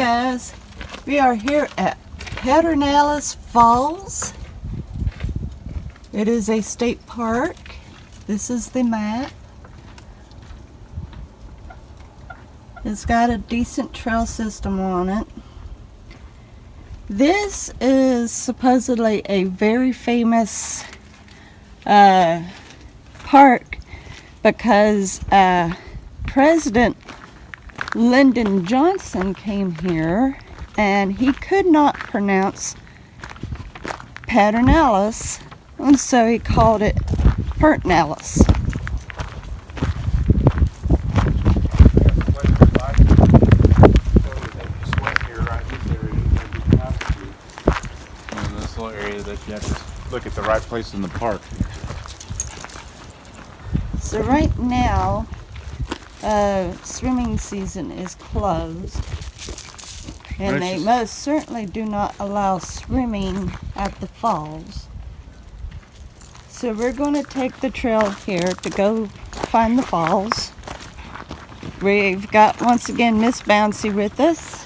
guys, we are here at Pedernales Falls. It is a state park. This is the map. It's got a decent trail system on it. This is supposedly a very famous park because President Lyndon Johnson came here and he could not pronounce Pedernales, and so he called it Pedernales. This little area that you have to look at the right place in the park. So right now, swimming season is closed, and they most certainly do not allow swimming at the falls. So we're going to take the trail here to go find the falls. We've got, once again, Miss Bouncy with us,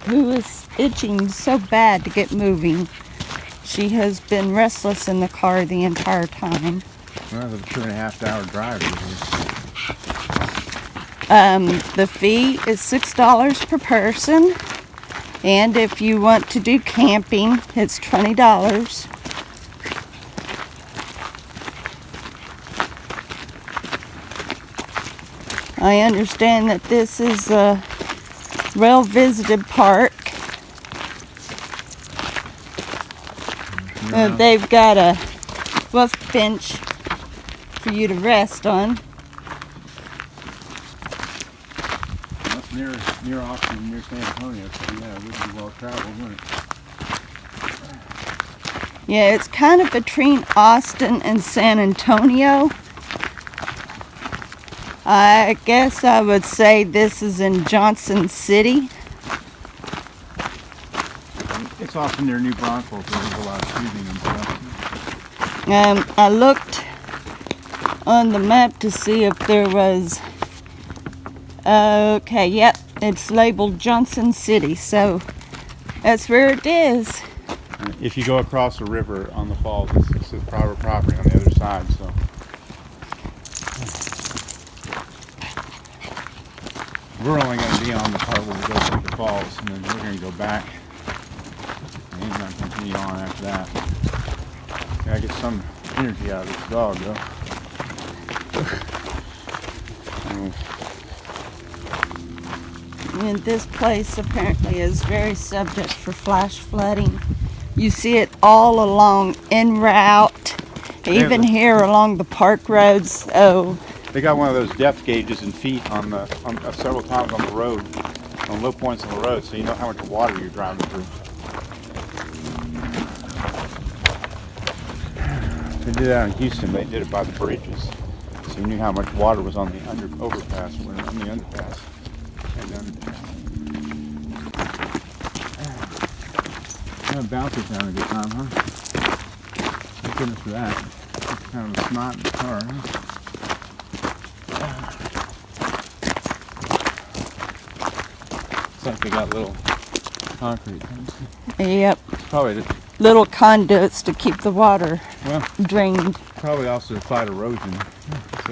who is itching so bad to get moving. She has been restless in the car the entire time. Well, it's a 2.5 hour drive. The fee is $6 per person, and if you want to do camping, it's $20. I understand that this is a well-visited park. They've got a wolf bench for you to rest on. That's near Austin, near San Antonio, so yeah, it would be well traveled, wouldn't it? Yeah, it's kind of between Austin and San Antonio. I guess I would say this is in Johnson City. It's often near New Braunfels, where there's a lot of shooting and stuff. I looked on the map to see if there was... Okay, yep, it's labeled Johnson City, so that's where it is. If you go across the river on the falls, it's private property on the other side, so. We're only going to be on the part where we go through the falls, and then we're going to go back. And he's going to continue on after that. Gotta get some energy out of this dog, though. And this place apparently is very subject for flash flooding. You see it all along en route, even here along the park roads. So they got one of those depth gauges in feet on several times on the road, on low points on the road, so you know how much water you're driving through. They did that in Houston. They did it by the bridges, so you knew how much water was on the overpass, on the underpass. Bouncer's having a good time, huh? Thank goodness for that. It's kind of a snot in the car, huh? It's like they got little concrete things. yep, Probably, little conduits to keep the water drained. probably also to fight erosion. It's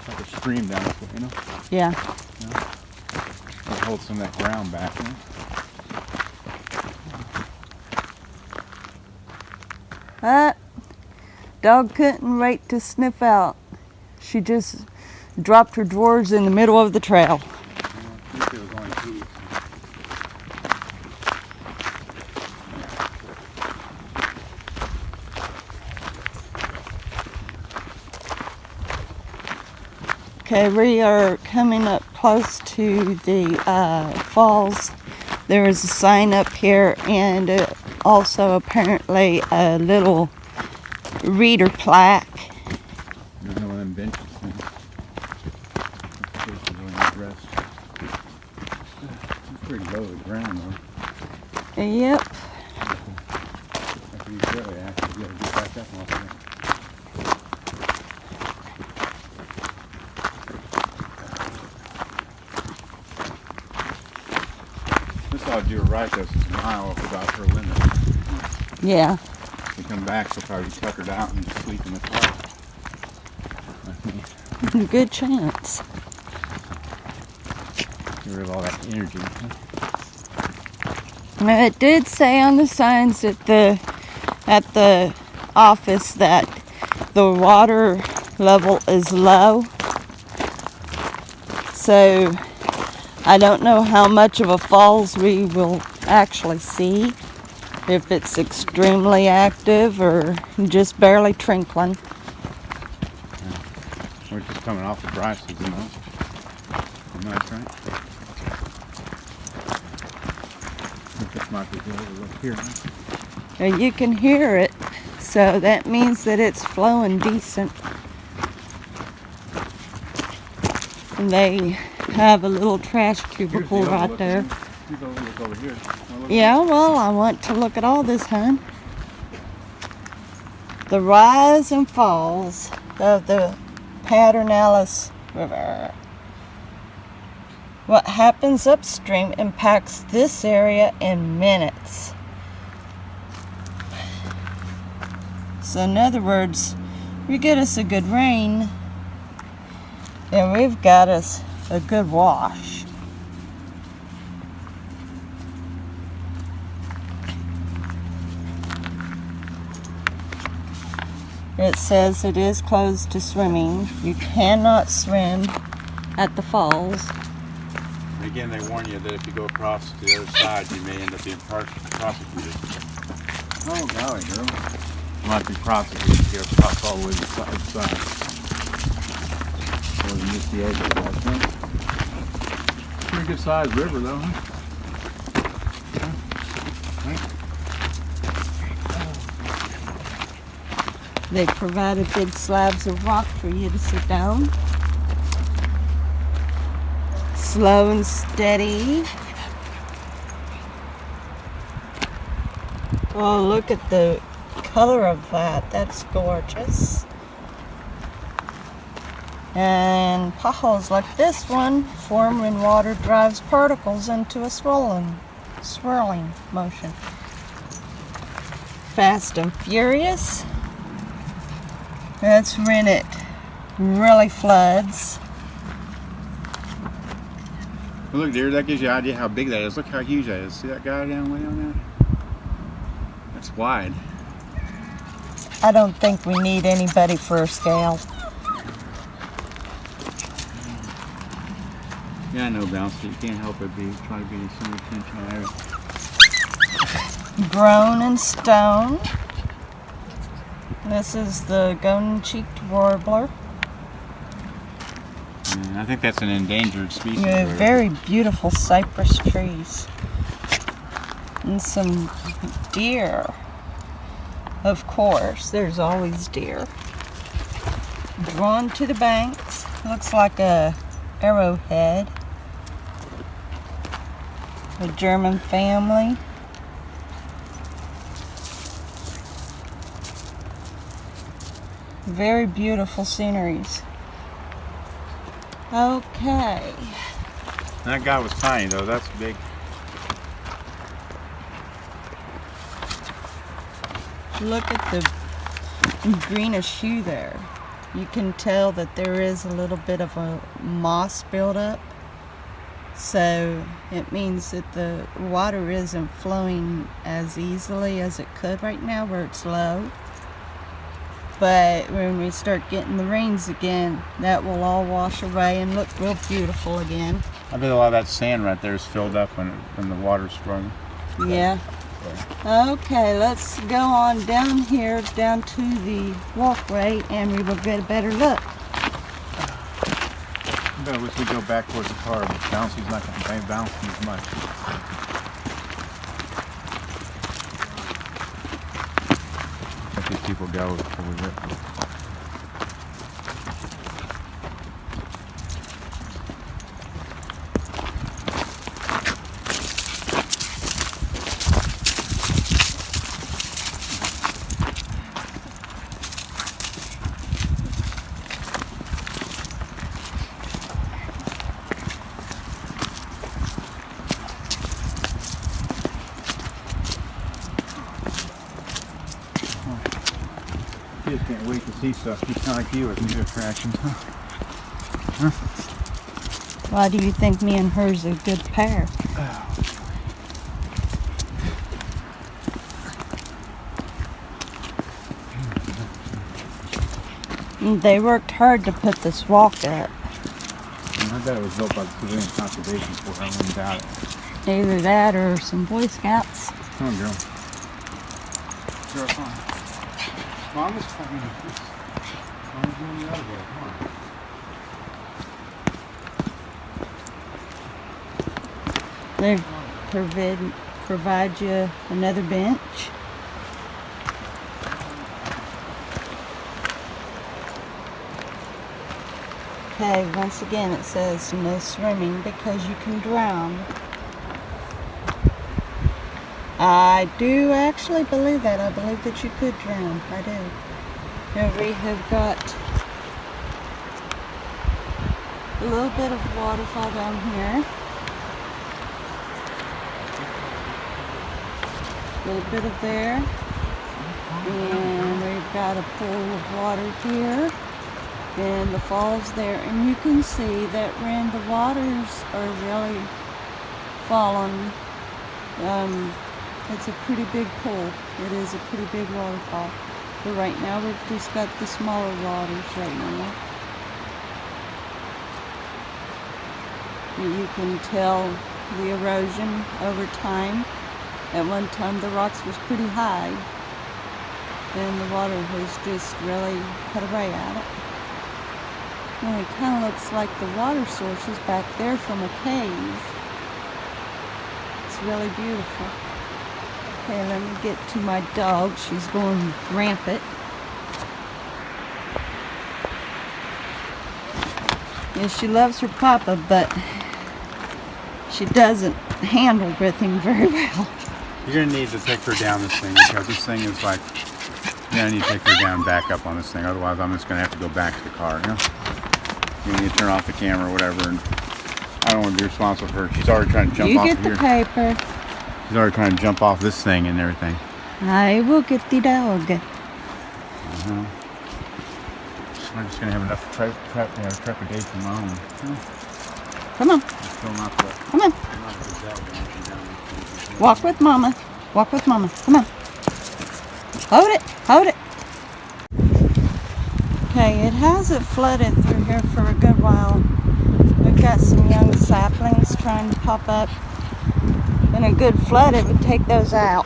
like a stream down this way, you know? Yeah. It'll hold some of that ground back, you know? Dog couldn't wait to sniff out. She just dropped her drawers in the middle of the trail. Okay, we are coming up close to the falls. There is a sign up here, and also apparently a little reader plaque. There's no one on benches. It's pretty low to the ground, though. Yep. After you really actually get back up off there. saw do her right, that's a mile off about her limit. Yeah. If we come back, she'll probably tuck her out and sleep in the car. Good chance. Get rid of all that energy. Now, it did say on the signs at the office that the water level is low. So I don't know how much of a falls we will actually see. If it's extremely active or just barely trickling. We're just coming off the dry season, though. Nice, right? I think this might be good to look here. Now, you can hear it, so that means that it's flowing decent. And they have a little trash cubicle right there. You go look over here. Yeah, well, I want to look at all this, hon. The rise and falls of the Pedernales River. What happens upstream impacts this area in minutes. So in other words, you get us a good rain, and we've got us a good wash. It says it is closed to swimming. You cannot swim at the falls. Again, they warn you that if you go across to the other side, you may end up being prosecuted. Oh, golly, girl. You might be prosecuted if you go across all the way to the side. Or you miss the exit, I think. Pretty good sized river, though, huh? They provided big slabs of rock for you to sit down. Slow and steady. Oh, look at the color of that. That's gorgeous. And potholes like this one form when water drives particles into a swirling motion. Fast and Furious. That's when it really floods. Well, look, dear, that gives you an idea how big that is. Look how huge that is. See that guy way on there? That's wide. I don't think we need anybody for a scale. Yeah, I know, Bouncy. You can't help it. Try to be some attention on it. Grown in stone. This is the golden-cheeked warbler. I think that's an endangered species. Yeah, very beautiful cypress trees. And some deer. Of course, there's always deer. Drawn to the banks. Looks like a arrowhead. A German family. Very beautiful sceneries. Okay. That guy was tiny, though. That's big. Look at the greenish hue there. You can tell that there is a little bit of a moss buildup. So it means that the water isn't flowing as easily as it could right now where it's low. But when we start getting the rains again, that will all wash away and look real beautiful again. I bet a lot of that sand right there is filled up when the water's strong. Yeah. Okay, let's go on down here, down to the walkway, and we will get a better look. I wish we go back towards the car, but Bouncy's not going to bounce as much. Let these people go before we rip them. just can't wait to see stuff. She's kind of like you with new attractions, huh? Why do you think me and her's a good pair? Oh. They worked hard to put this walk up. I bet it was built by the Civilian Conservation Corps. I wouldn't doubt it. Either that or some Boy Scouts. Come on, girl. Girl, come on. Mama's coming. Mama's going the other way. Come on. They provide you another bench. Okay, once again it says no swimming because you can drown. I do actually believe that. I believe that you could drown. I do. Now we have got a little bit of waterfall down here. A little bit of there. And we've got a pool of water here. And the falls there. And you can see that when the waters are really falling, it's a pretty big pool. It is a pretty big waterfall. But right now we've just got the smaller waters right now. You can tell the erosion over time. At one time the rocks was pretty high. And the water has just really cut away at it. And it kind of looks like the water source is back there from a cave. It's really beautiful. Okay, let me get to my dog. She's going rampant. Yeah, she loves her papa, but she doesn't handle with him very well. You're going to need to take her down this thing because this thing is like, you're going to need to take her down back up on this thing. Otherwise, I'm just going to have to go back to the car, you know? You need to turn off the camera or whatever. And I don't want to be responsible for her. She's already trying to jump off You get the paper. She's already trying to jump off this thing and everything. I will get the dog. I'm just going to have enough trepidation of my own. Come on. Come on. Walk with Mama. Walk with Mama. Come on. Hold it. Hold it. Okay, it hasn't flooded through here for a good while. We've got some young saplings trying to pop up. In a good flood, it would take those out.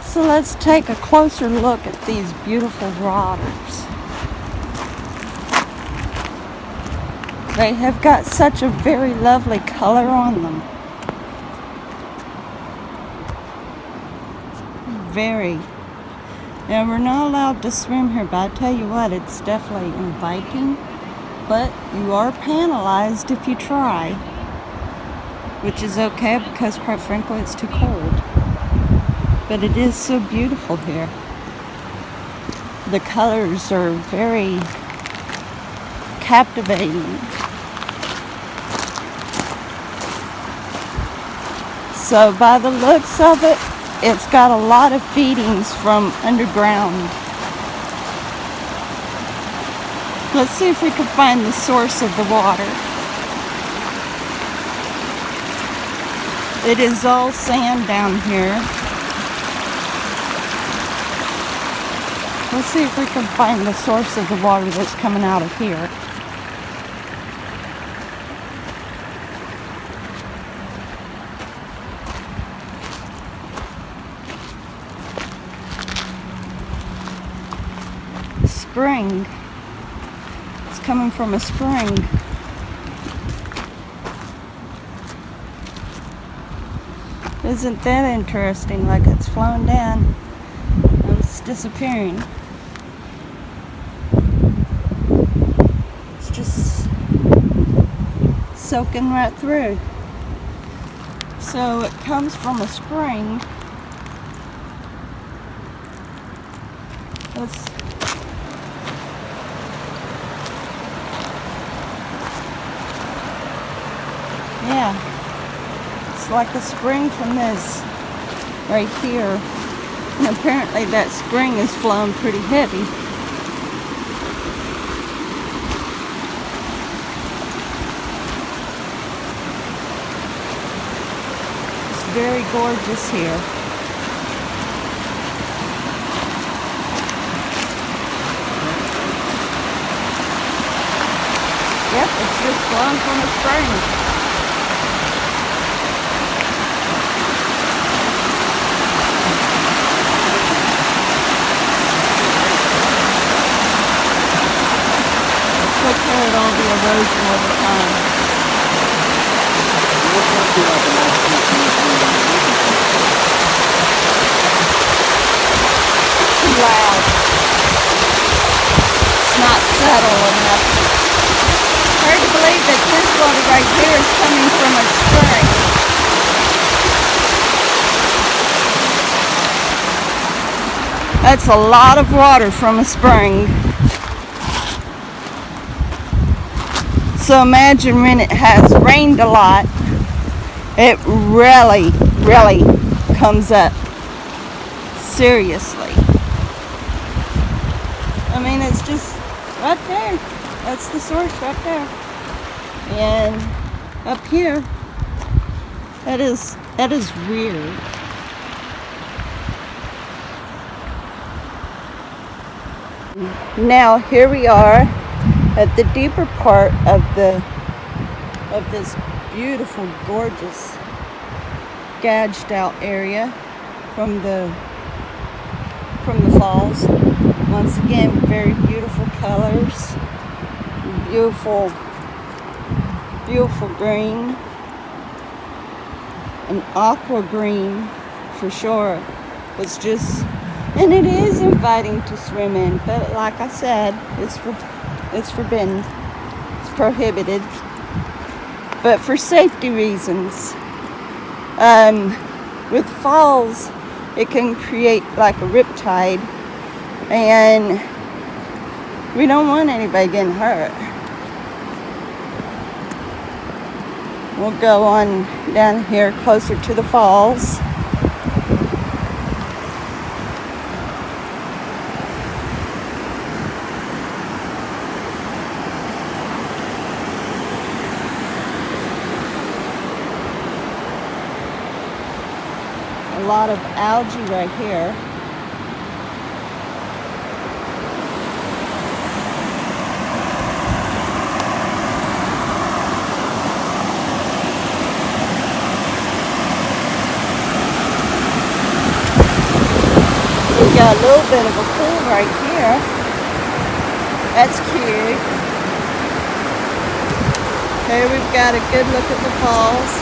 So let's take a closer look at these beautiful rotters. They have got such a very lovely color on them. Very. Now we're not allowed to swim here, but I tell you what, it's definitely inviting. But you are penalized if you try, which is okay because quite frankly it's too cold. But it is so beautiful here. The colors are very captivating. So by the looks of it, it's got a lot of feedings from underground. Let's see if we can find the source of the water. It is all sand down here. Let's see if we can find the source of the water that's coming out of here. Spring. It's coming from a spring. Isn't that interesting? Like it's flowing down. It's disappearing. It's just soaking right through. So it comes from a spring. Let's yeah, it's like a spring from this. right here. And apparently that spring is flowing pretty heavy. It's very gorgeous here. Yep, it's just flowing from the spring. Take care of all the erosion over time. Too loud. It's not subtle enough. Hard to believe that this water right here is coming from a spring. That's a lot of water from a spring. So imagine when it has rained a lot, it really, really comes up. Seriously. I mean, it's just right there. That's the source right there. And up here, that is weird. Now here we are at the deeper part of this beautiful, gorgeous, gouged out area from the falls. Once again, very beautiful colors, beautiful green, an aqua green for sure. It's just, and it is inviting to swim in, but like I said, it's forbidden, it's prohibited, but for safety reasons. With falls, it can create like a riptide, and we don't want anybody getting hurt. We'll go on down here closer to the falls. A lot of algae right here. We've got a little bit of a pool right here. That's cute. Here we've got a good look at the falls.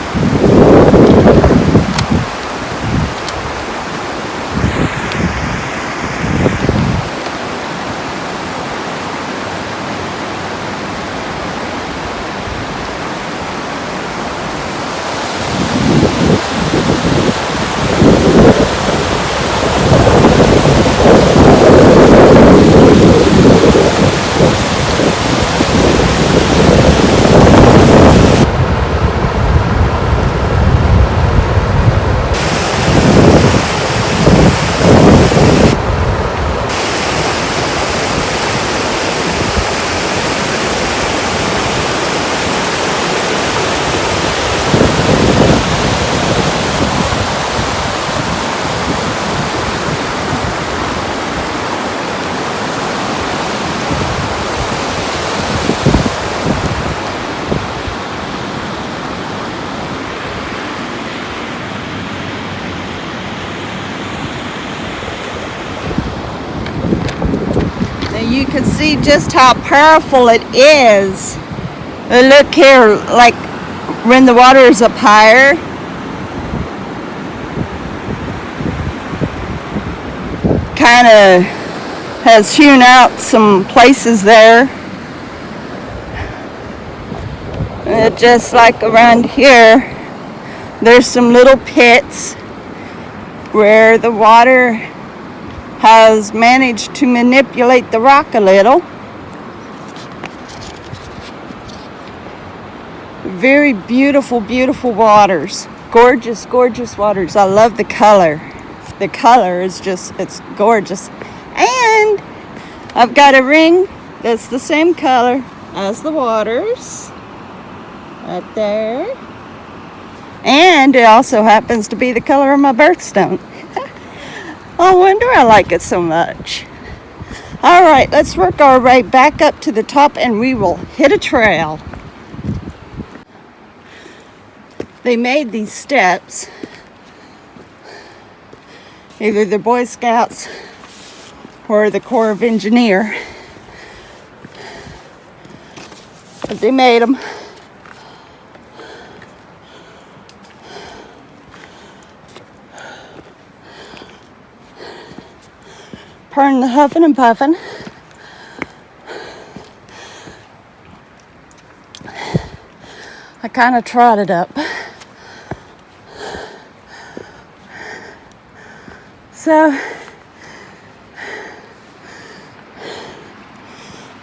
You can see just how powerful it is. Look here, like when the water is up higher. Kind of has hewn out some places there. Just like around here, there's some little pits where the water has managed to manipulate the rock a little. Very beautiful, beautiful waters. Gorgeous, gorgeous waters. I love the color. the color is just, it's gorgeous. And I've got a ring that's the same color as the waters. Right there. And it also happens to be the color of my birthstone. No wonder I like it so much. All right, let's work our way back up to the top and we will hit a trail. They made these steps. Either the Boy Scouts or the Corps of Engineer. But they made them. Pardon the huffing and puffing. I kind of trotted up. So,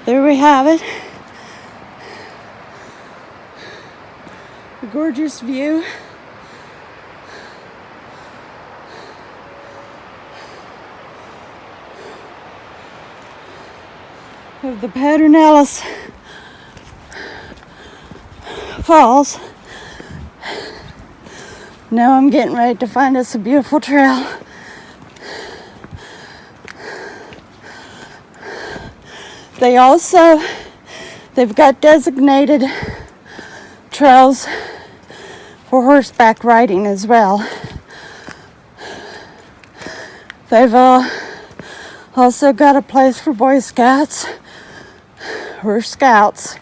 there we have it. A gorgeous view. Of the Pedernales Falls. Now I'm getting ready to find us a beautiful trail. They've got designated trails for horseback riding as well. They've also got a place for Boy Scouts. We're Scouts.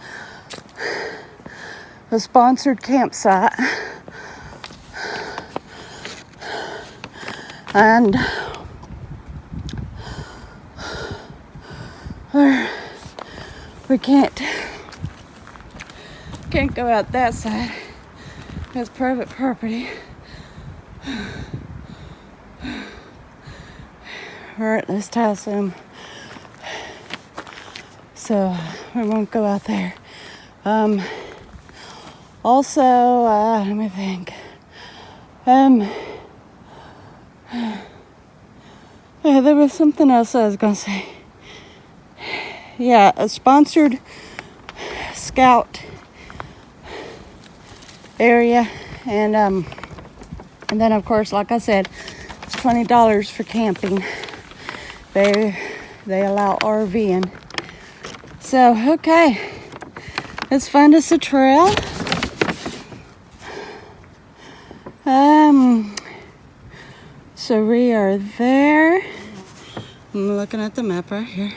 A sponsored campsite. And we can't go out that side. That's private property. We're at this Tassim, so we won't go out there. Also, let me think. Yeah, there was something else I was gonna say. Yeah, a sponsored scout area, and then of course, like I said, it's $20 for camping. They allow RVing. So okay, let's find us a trail. So we are there. I'm looking at the map right here.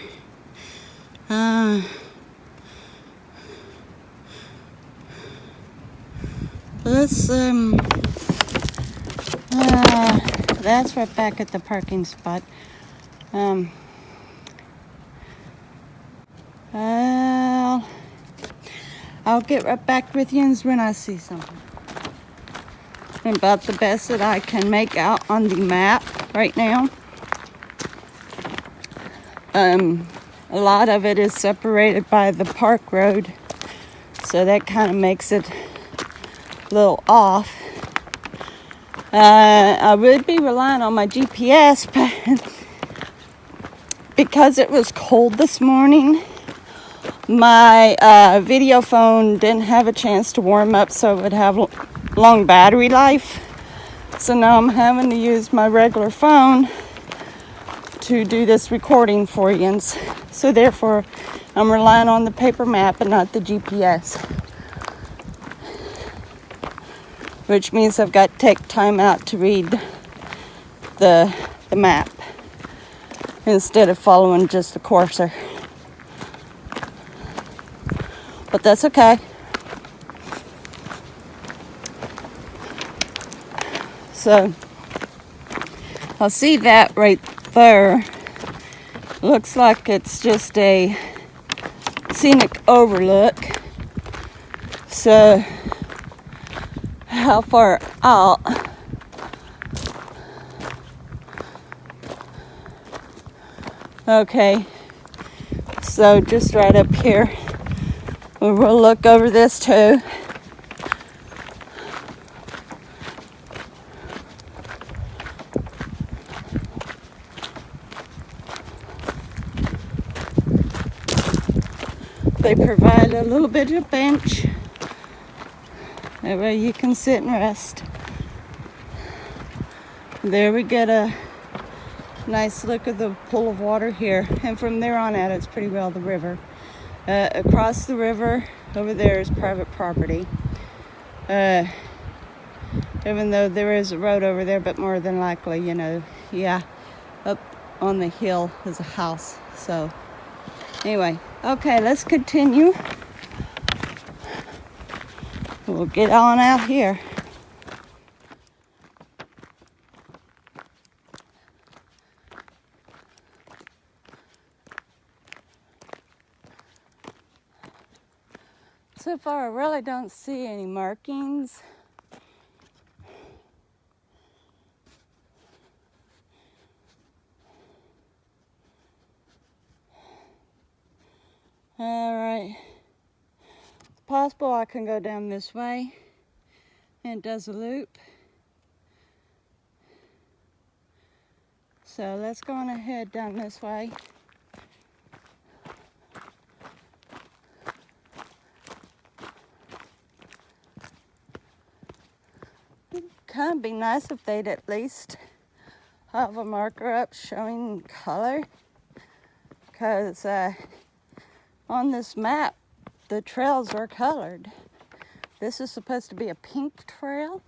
That's right back at the parking spot. I'll get right back with you when I see something. About the best that I can make out on the map right now. A lot of it is separated by the park road, so that kind of makes it a little off. I would be relying on my GPS, but because it was cold this morning, my video phone didn't have a chance to warm up, so it would have long battery life. So now I'm having to use my regular phone to do this recording for you, and so therefore I'm relying on the paper map and not the GPS, which means I've got to take time out to read the map instead of following just the cursor. But that's okay. So I'll see that right there. Looks like it's just a scenic overlook. So how far out? Okay, so just right up here. We'll look over this too. They provide a little bit of bench. That way you can sit and rest. There we get a nice look at the pool of water here. And from there on out, it's pretty well the river. Across the river, over there is private property. Even though there is a road over there, but more than likely, up on the hill is a house. So anyway, okay, let's continue. We'll get on out here. So far, I really don't see any markings. All right. It's possible I can go down this way, and it does a loop. So let's go on ahead down this way. Kind of be nice if they'd at least have a marker up showing color, because on this map the trails are colored. This is supposed to be a pink trail.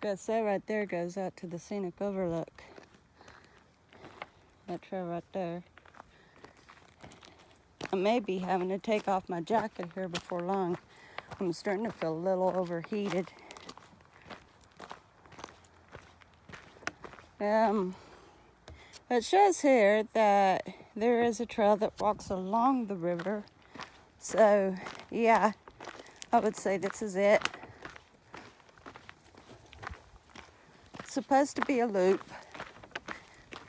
Gotta say, right there goes out to the scenic overlook. That trail right there. I may be having to take off my jacket here before long. I'm starting to feel a little overheated. It shows here that there is a trail that walks along the river. So, yeah, I would say this is it. It's supposed to be a loop.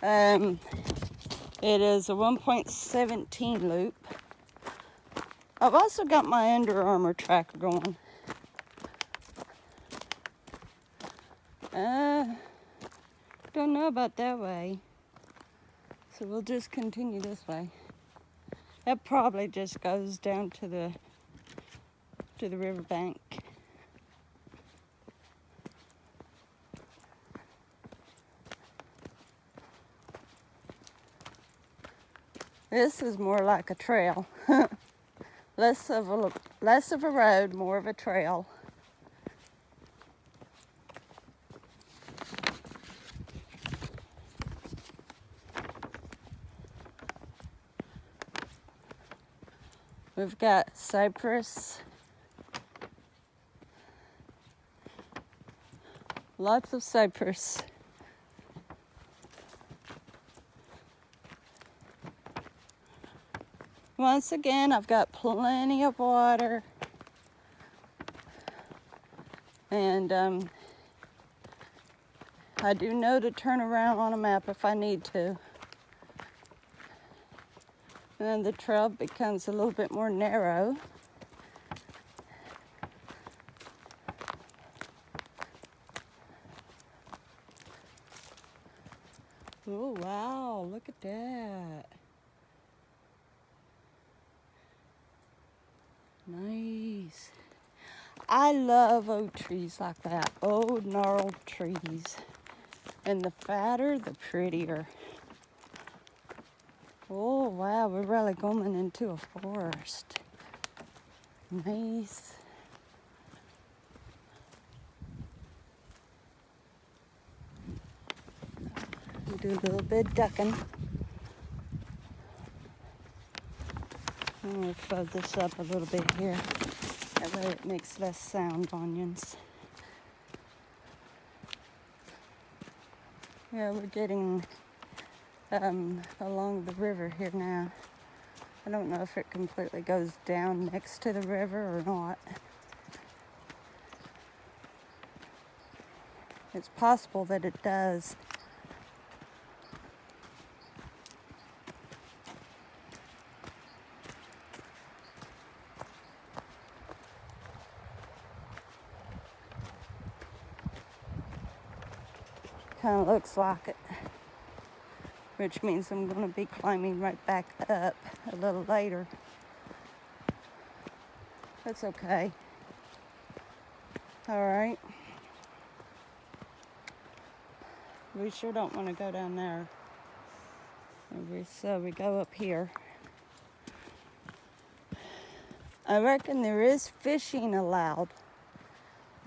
It is a 1.17 loop. I've also got my Under Armour tracker going. Don't know about that way. So we'll just continue this way. That probably just goes down to the riverbank. This is more like a trail. less of a road, more of a trail. We've got cypress. Lots of cypress. Once again, I've got plenty of water. And I do know to turn around on a map if I need to. And then the trail becomes a little bit more narrow. Oh, wow, look at that. Nice. I love oak trees like that, old gnarled trees. And the fatter, the prettier. Oh, wow, we're really going into a forest. Nice. We'll do a little bit of ducking. I'm going to fold this up a little bit here. That way it makes less sound, onions. Yeah, we're getting along the river here now. I don't know if it completely goes down next to the river or not. It's possible that it does. kind of looks like it, which means I'm going to be climbing right back up a little later. That's okay. All right. We sure don't want to go down there. So we go up here. I reckon there is fishing allowed,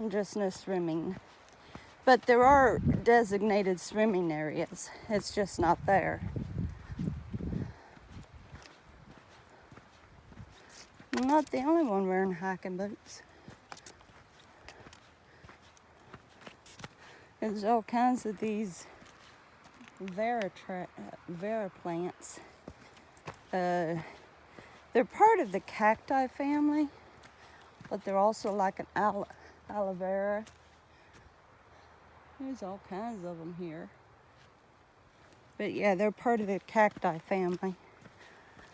just no swimming. But there are designated swimming areas. It's just not there. I'm not the only one wearing hiking boots. There's all kinds of these Vera plants. They're part of the cacti family, but they're also like an aloe vera. There's all kinds of them here. But yeah, they're part of the cacti family.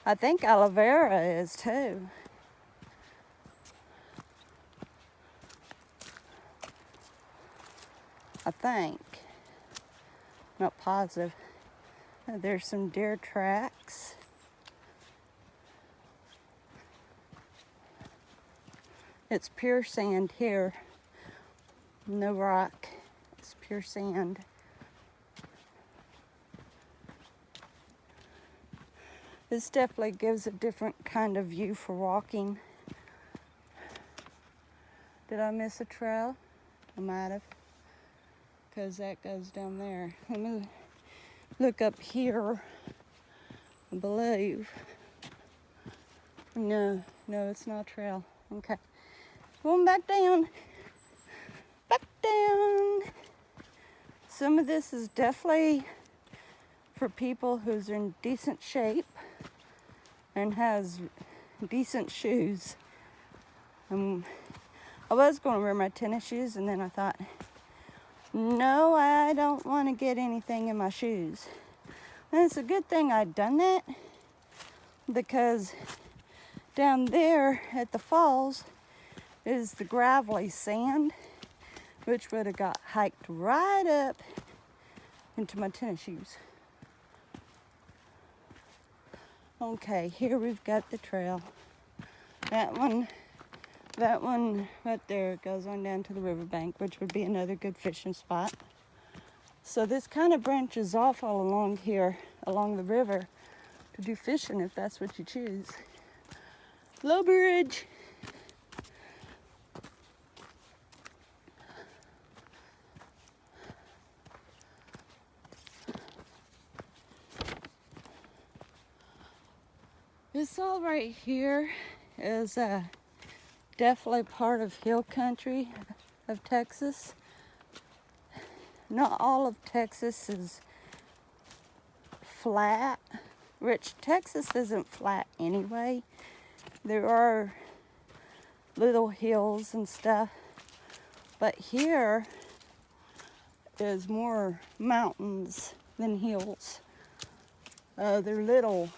I think aloe vera is too. I think. Not positive. There's some deer tracks. It's pure sand here. No rock. It's pure sand. This definitely gives a different kind of view for walking. Did I miss a trail? I might have. Because that goes down there. Let me look up here. I believe. No, it's not a trail. Okay. Going back down. Back down. Some of this is definitely for people who's in decent shape and has decent shoes. I was going to wear my tennis shoes, and then I thought, no, I don't want to get anything in my shoes. And it's a good thing I'd done that, because down there at the falls is the gravelly sand, which would have got hiked right up into my tennis shoes. Okay, here we've got the trail. That one right there goes on down to the riverbank, which would be another good fishing spot. So this kind of branches off all along here, along the river, to do fishing if that's what you choose. Low bridge. This all right here is definitely part of hill country of Texas. Not all of Texas is flat, which Texas isn't flat anyway. There are little hills and stuff, but here is more mountains than hills. They're little.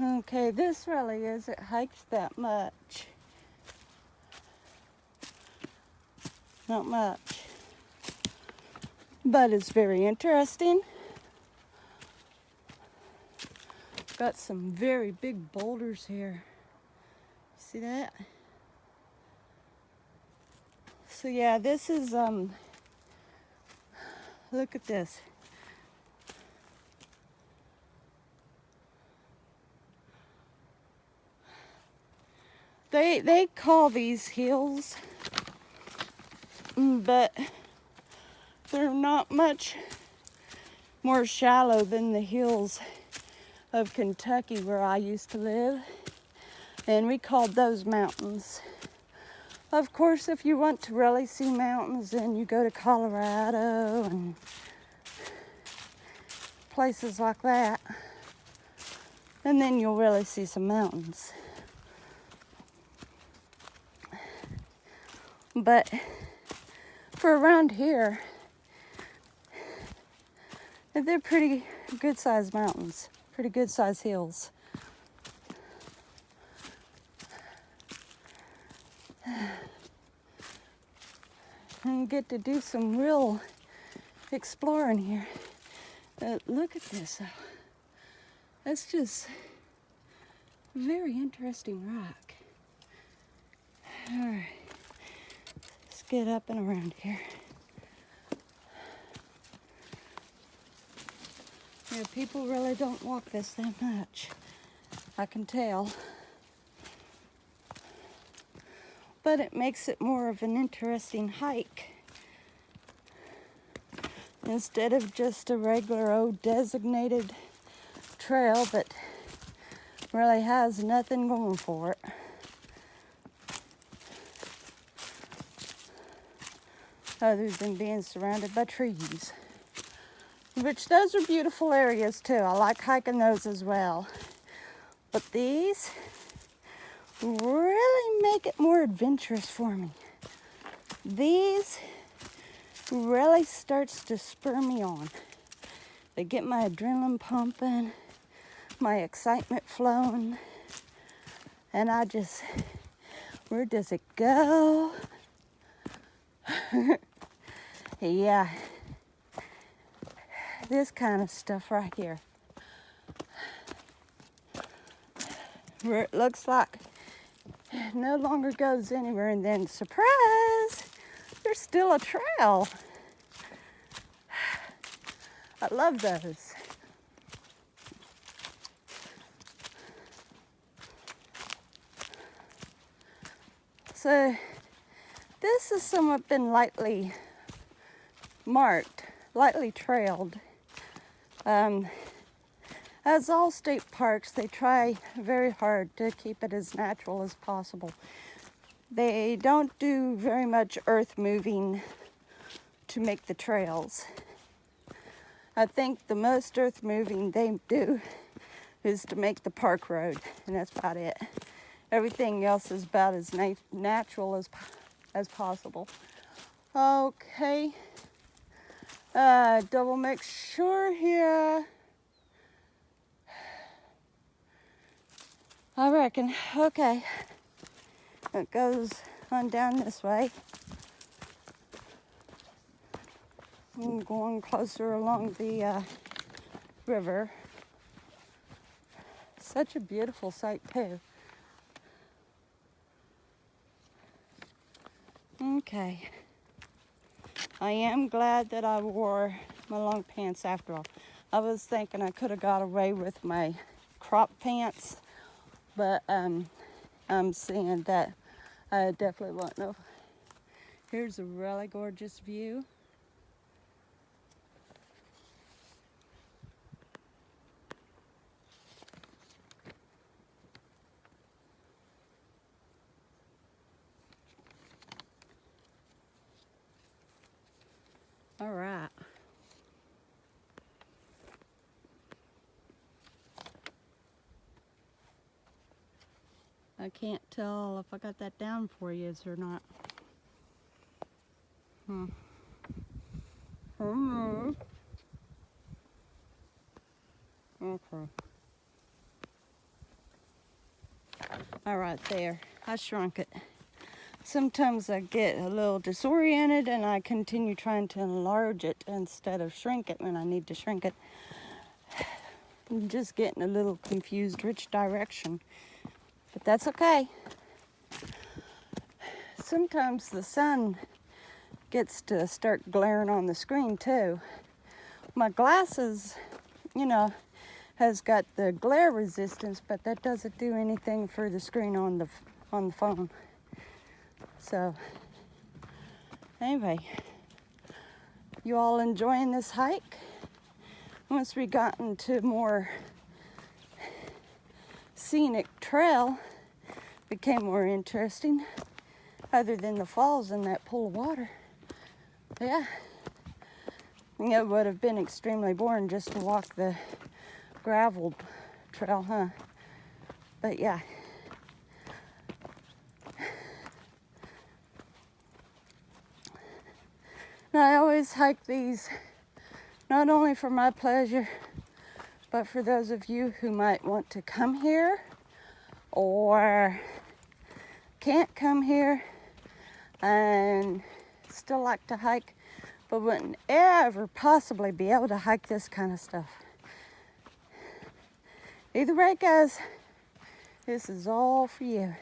Okay, this really isn't hiked that much. Not much. But it's very interesting. Got some very big boulders here. See that? So yeah, this is, look at this. They call these hills, but they're not much more shallow than the hills of Kentucky where I used to live, and we called those mountains. Of course, if you want to really see mountains, then you go to Colorado and places like that, and then you'll really see some mountains. But for around here, they're pretty good sized mountains, pretty good sized hills. and get to do some real exploring here. Look at this. That's just very interesting rock. All right, let's get up and around here. Yeah, people really don't walk this that much. I can tell. But it makes it more of an interesting hike. Instead of just a regular old designated trail that really has nothing going for it. Other than being surrounded by trees. Which those are beautiful areas too. I like hiking those as well. But these really make it more adventurous for me. These really starts to spur me on. They get my adrenaline pumping, my excitement flowing, and where does it go? Yeah. This kind of stuff right here. Where it looks like it no longer goes anywhere, and then surprise, there's still a trail. I love those. So this has somewhat been lightly marked, lightly trailed. As all state parks, they try very hard to keep it as natural as possible. They don't do very much earth moving to make the trails. I think the most earth moving they do is to make the park road, and that's about it. Everything else is about as natural as possible. Okay. Double make sure here. I reckon. Okay. It goes on down this way. I'm going closer along the river. Such a beautiful sight too. Okay. I am glad that I wore my long pants after all. I was thinking I could have got away with my crop pants, but I'm seeing that I definitely won't. No. Here's a really gorgeous view. All right. I can't tell if I got that down for you or not. Okay. All right, there. I shrunk it. Sometimes I get a little disoriented and I continue trying to enlarge it instead of shrink it when I need to shrink it. I'm just getting a little confused which direction, but that's okay. Sometimes the sun gets to start glaring on the screen too. My glasses, has got the glare resistance, but that doesn't do anything for the screen on the phone. So, anyway, you all enjoying this hike? Once we got into more scenic trail, it became more interesting, other than the falls and that pool of water. Yeah, it would have been extremely boring just to walk the gravel trail, huh? But yeah. Now, I always hike these not only for my pleasure, but for those of you who might want to come here or can't come here and still like to hike, but wouldn't ever possibly be able to hike this kind of stuff. Either way, guys, this is all for you.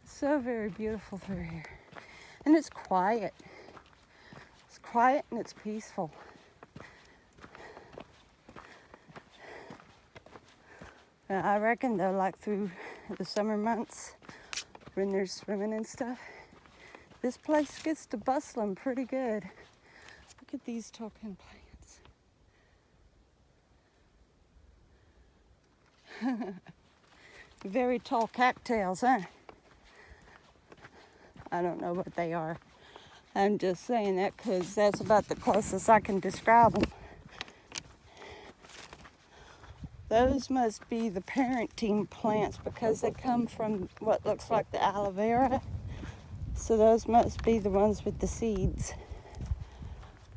So very beautiful through here. And it's quiet. It's quiet and it's peaceful. I reckon though, like through the summer months when there's swimming and stuff, this place gets to bustling pretty good. Look at these token plants. Very tall cattails, huh? I don't know what they are. I'm just saying that because that's about the closest I can describe them. Those must be the parenting plants because they come from what looks like the aloe vera. So those must be the ones with the seeds.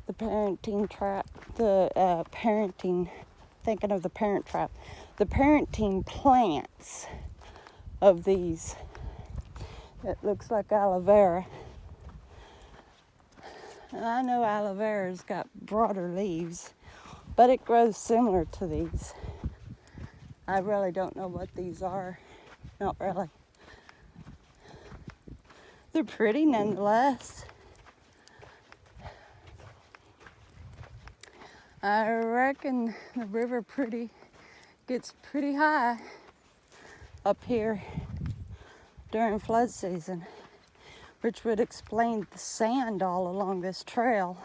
The parenting trap, thinking of the parent trap. The parenting plants of these. It looks like aloe vera. And I know aloe vera's got broader leaves, but it grows similar to these. I really don't know what these are. Not really. They're pretty nonetheless. I reckon the river gets pretty high up here during flood season, which would explain the sand all along this trail.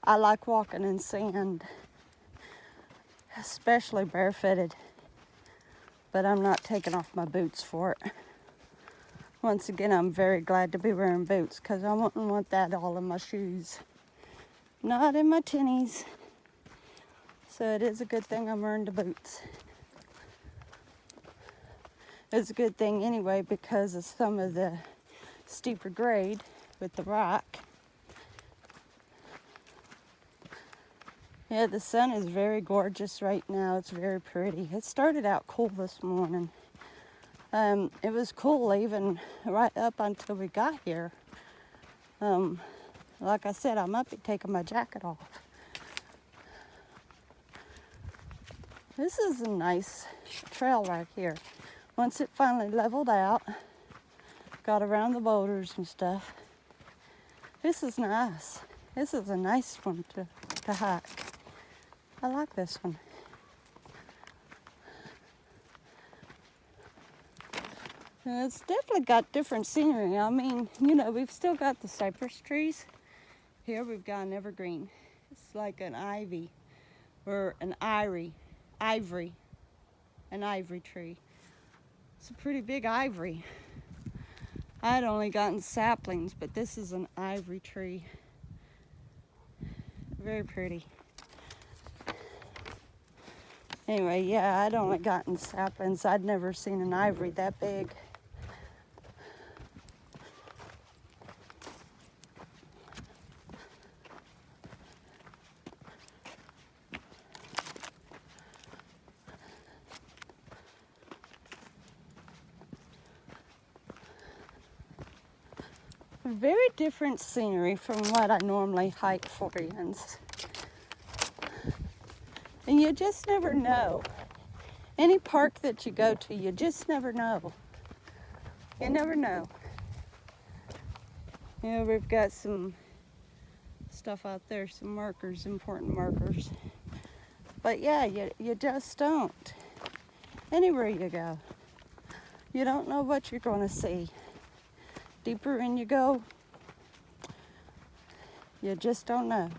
I like walking in sand, especially barefooted, but I'm not taking off my boots for it. Once again, I'm very glad to be wearing boots because I wouldn't want that all in my shoes. Not in my tinnies. So it is a good thing I'm wearing the boots. It's a good thing anyway because of some of the steeper grade with the rock. Yeah, the sun is very gorgeous right now. It's very pretty. It started out cool this morning. It was cool even right up until we got here. Like I said, I might be taking my jacket off. This is a nice trail right here. Once it finally leveled out, got around the boulders and stuff. This is nice. This is a nice one to hike. I like this one. And it's definitely got different scenery. I mean, we've still got the cypress trees. Here we've got an evergreen. It's like an ivy or an ivory tree. It's a pretty big ivory. I'd only gotten saplings, but this is an ivory tree. Very pretty. Anyway, yeah, I'd only gotten saplings. I'd never seen an ivory that big. Very different scenery from what I normally hike for ends. And you just never know. Any park that you go to, you just never know. You never know. We've got some stuff out there, some markers, important markers. But yeah, you just don't. Anywhere you go, you don't know what you're going to see. Deeper in you go, you just don't know.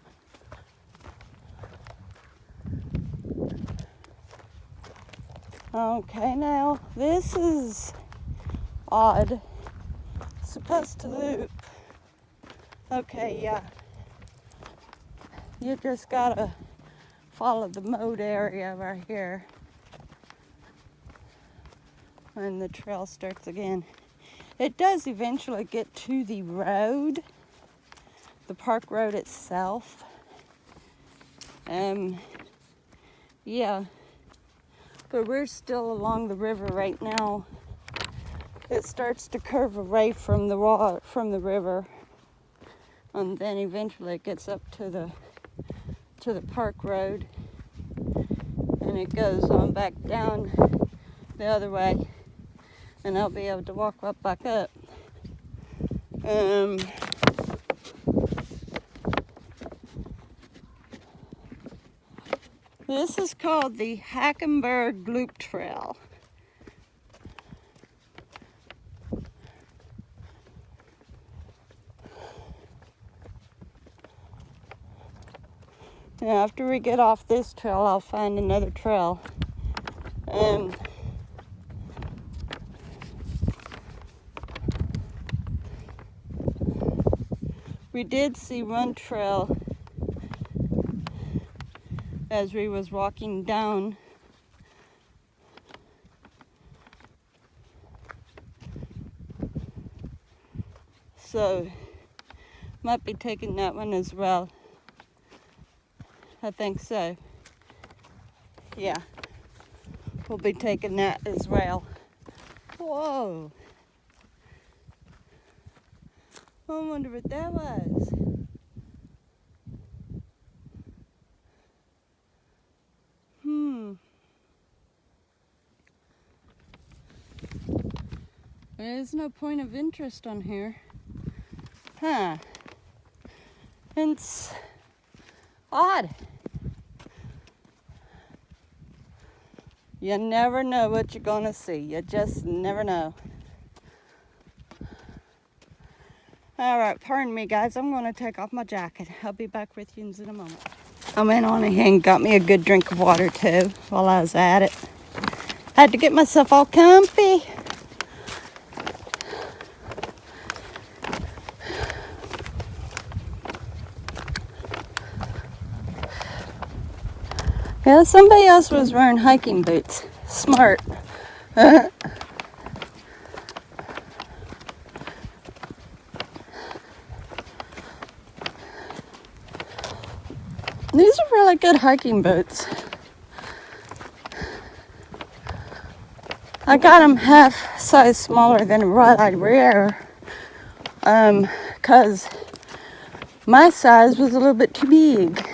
Okay, now this is odd. It's supposed to loop. Okay, yeah. You just gotta follow the mode area right here. And the trail starts again. It does eventually get to the road, the park road itself. Yeah, but we're still along the river right now. It starts to curve away from the water, from the river, and then eventually it gets up to the park road, and it goes on back down the other way, and I'll be able to walk right back up. This is called the Hackenberg Loop Trail. Now, after we get off this trail, I'll find another trail. We did see one trail as we was walking down. So, might be taking that one as well. I think so. Yeah, we'll be taking that as well. Whoa. I wonder what that was. There's no point of interest on here. Huh. It's odd. You never know what you're gonna see. You just never know. All right, pardon me, guys. I'm gonna take off my jacket. I'll be back with you in a moment. I went on ahead and got me a good drink of water too while I was at it. Had to get myself all comfy. Yeah, somebody else was wearing hiking boots. Smart. These are really good hiking boots. I got them half size smaller than what I'd wear, because my size was a little bit too big.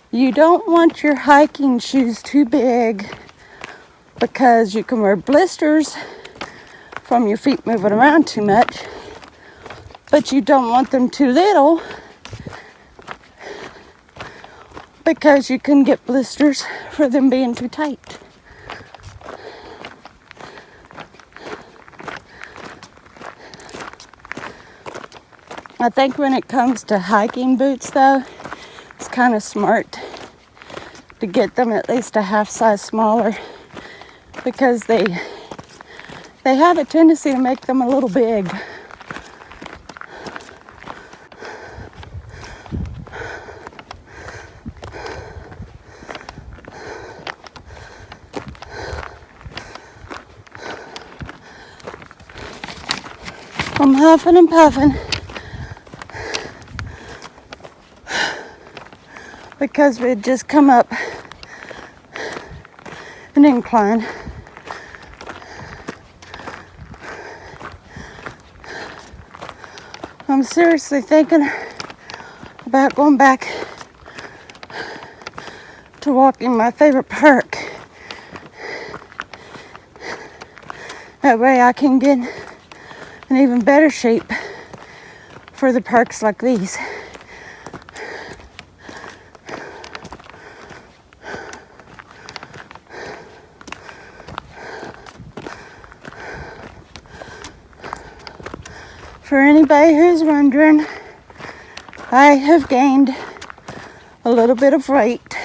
You don't want your hiking shoes too big because you can wear blisters from your feet moving around too much, but you don't want them too little because you can get blisters for them being too tight. I think when it comes to hiking boots though, it's kind of smart to get them at least a half size smaller because they have a tendency to make them a little big. I'm huffing and puffing because we had just come up an incline. I'm seriously thinking about going back to walking my favorite park. That way I can get in even better shape for the parks like these. For anybody who's wondering, I have gained a little bit of weight,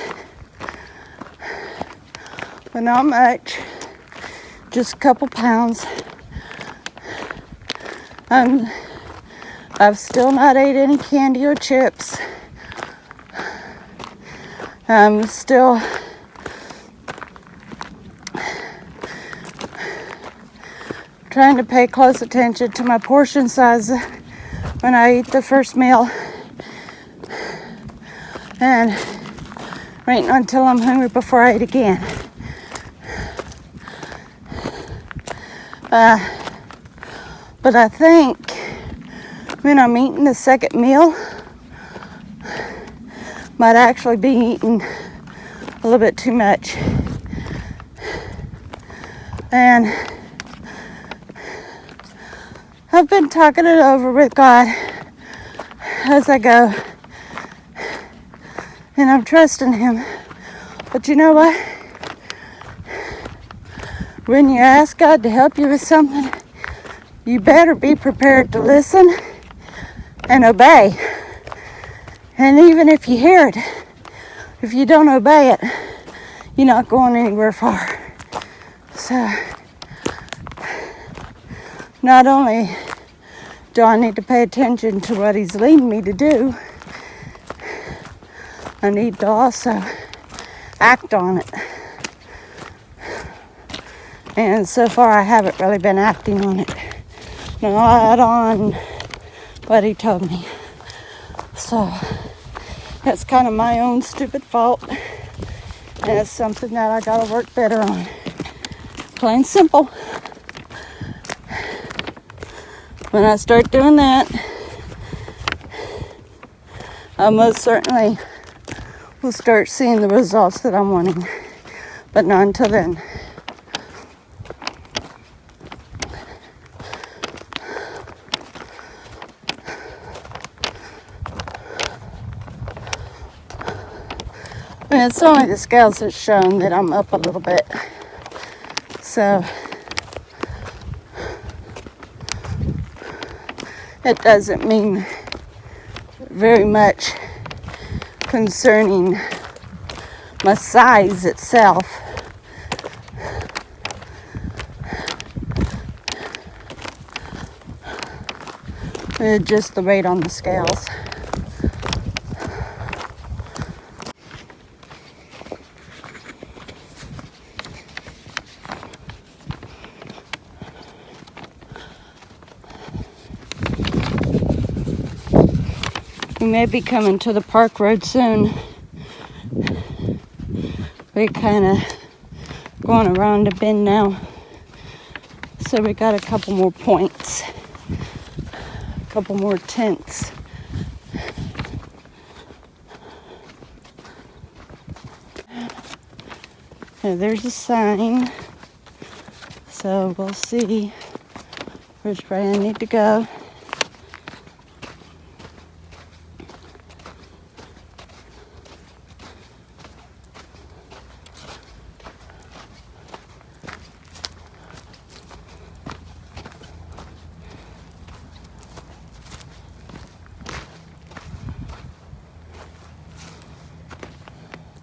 but not much, just a couple pounds. I've still not ate any candy or chips. I'm still trying to pay close attention to my portion size when I eat the first meal, and waiting until I'm hungry before I eat again. But I think when I'm eating the second meal, might actually be eating a little bit too much. And I've been talking it over with God as I go, and I'm trusting Him. But you know what? When you ask God to help you with something, you better be prepared to listen and obey. And even if you hear it, if you don't obey it, you're not going anywhere far. So, not only do I need to pay attention to what He's leading me to do, I need to also act on it. And so far I haven't really been acting on it. Not on what He told me. So that's kind of my own stupid fault. And it's something that I gotta work better on. Plain and simple. When I start doing that, I most certainly will start seeing the results that I'm wanting. But not until then. And it's only the scales that's shown that I'm up a little bit. So it doesn't mean very much concerning my size itself. It's just the weight on the scales. We may be coming to the park road soon. We're kind of going around a bend now. So we got a couple more points. A couple more tents. Now there's a sign. So we'll see which way I need to go.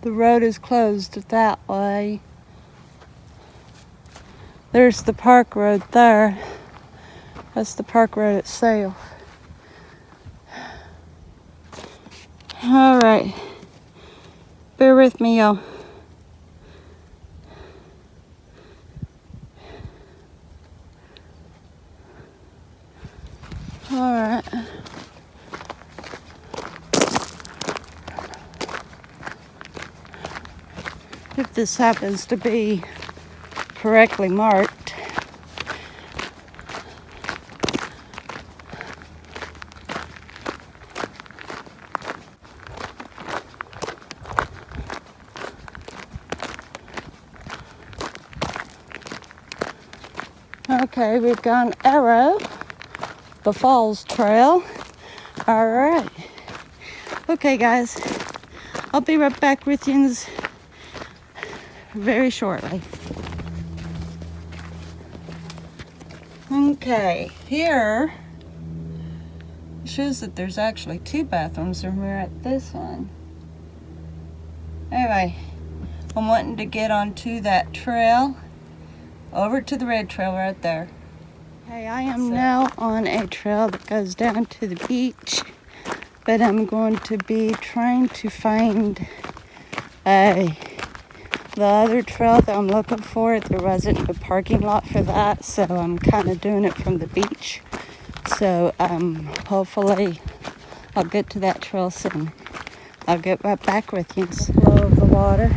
The road is closed that way. There's the park road there. That's the park road itself. Alright. Bear with me, y'all. Alright. If this happens to be correctly marked. Okay, we've got an arrow, the Falls Trail. Alright. Okay, guys. I'll be right back with you very shortly. Okay, here it shows that there's actually 2 bathrooms and we're at this one. Anyway, I'm wanting to get onto that trail, over to the red trail right there. Okay, I am now on a trail that goes down to the beach, but I'm going to be trying to find a The other trail that I'm looking for, there wasn't a parking lot for that, so I'm kind of doing it from the beach. So hopefully I'll get to that trail soon. I'll get right back with you. The flow of the water.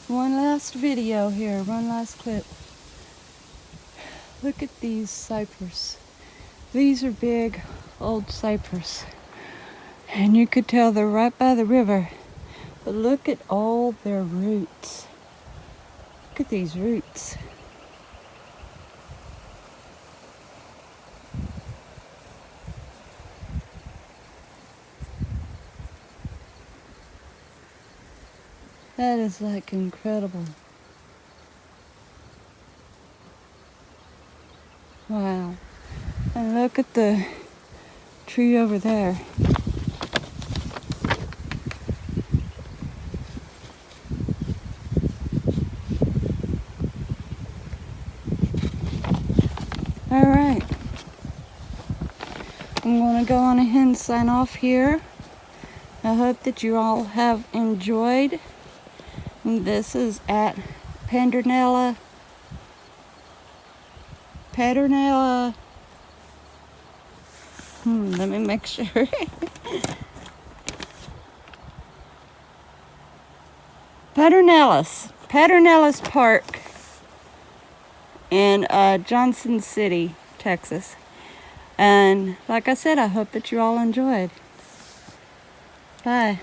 One last video here, one last clip. Look at these cypress. These are big old cypress. And you could tell they're right by the river. But look at all their roots. Look at these roots. That is like incredible. Wow. And look at the tree over there. All right. I'm going to go on ahead and sign off here. I hope that you all have enjoyed. This is at Pedernales. Let me make sure. Pedernales Park in Johnson City, Texas. And like I said, I hope that you all enjoyed. Bye.